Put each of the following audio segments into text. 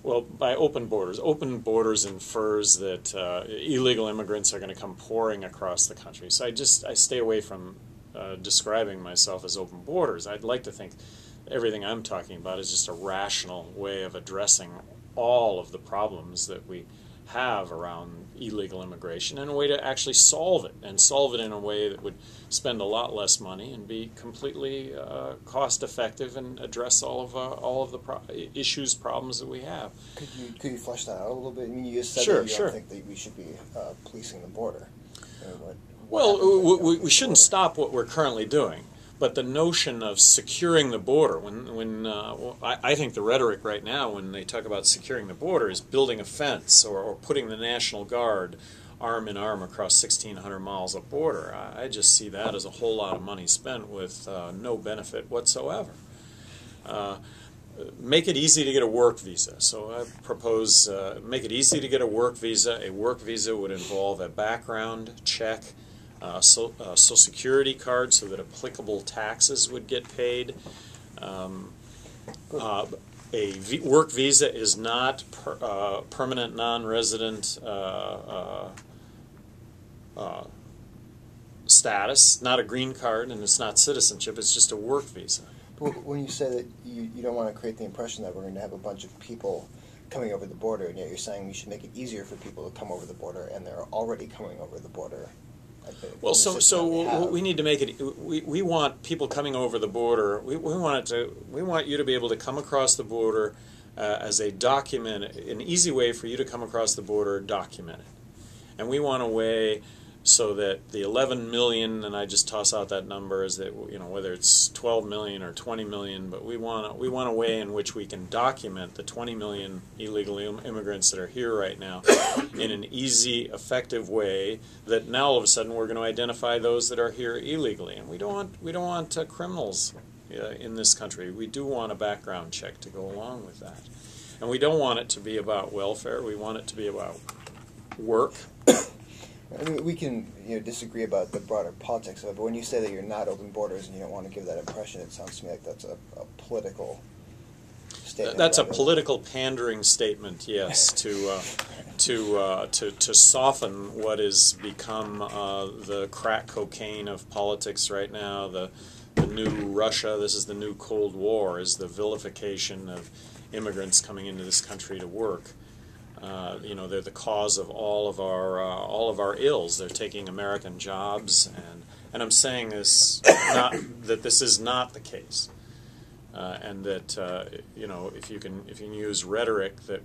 Well, by open borders infers that illegal immigrants are going to come pouring across the country. So I stay away from describing myself as open borders. I'd like to think everything I'm talking about is just a rational way of addressing all of the problems that we have around illegal immigration, and a way to actually solve it, and solve it in a way that would spend a lot less money and be completely cost effective and address all of the problems that we have. Could you flesh that out a little bit? I mean, you just said Sure, that you sure. don't think that we should be policing the border. Well, we shouldn't stop what we're currently doing. But the notion of securing the border, I think the rhetoric right now when they talk about securing the border is building a fence or putting the National Guard arm in arm across 1,600 miles of border. I just see that as a whole lot of money spent with no benefit whatsoever. Make it easy to get a work visa. So I propose make it easy to get a work visa. A work visa would involve a background check, Social Security card so that applicable taxes would get paid. Work visa is not permanent non-resident status, not a green card, and it's not citizenship, it's just a work visa. When you say that you don't want to create the impression that we're going to have a bunch of people coming over the border, and yet you're saying we should make it easier for people to come over the border, and they're already coming over the border. Well, so we need to make it. We want people coming over the border. We want you to be able to come across the border as a document, an easy way for you to come across the border documented. And we want a way so that the 11 million, and I just toss out that number, is that whether it's 12 million or 20 million, but we want a way in which we can document the 20 million illegal immigrants that are here right now in an easy, effective way. That now all of a sudden we're going to identify those that are here illegally, and we don't want criminals in this country. We do want a background check to go along with that, and we don't want it to be about welfare. We want it to be about work. I mean, we can disagree about the broader politics of it, but when you say that you're not open borders and you don't want to give that impression, it sounds to me like that's a political statement. That's a political pandering statement, yes, to soften what has become the crack cocaine of politics right now. The new Russia. This is the new Cold War. Is the vilification of immigrants coming into this country to work. They're the cause of all of our ills. They're taking American jobs, and I'm saying this that this is not the case, and that if you can use rhetoric that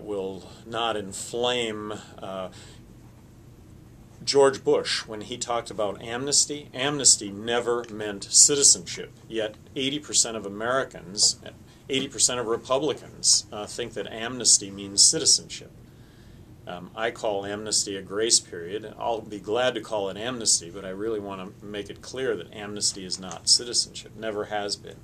will not inflame. George Bush, when he talked about amnesty never meant citizenship. Yet 80% of Americans. 80% of Republicans think that amnesty means citizenship. I call amnesty a grace period. I'll be glad to call it amnesty, but I really want to make it clear that amnesty is not citizenship, never has been.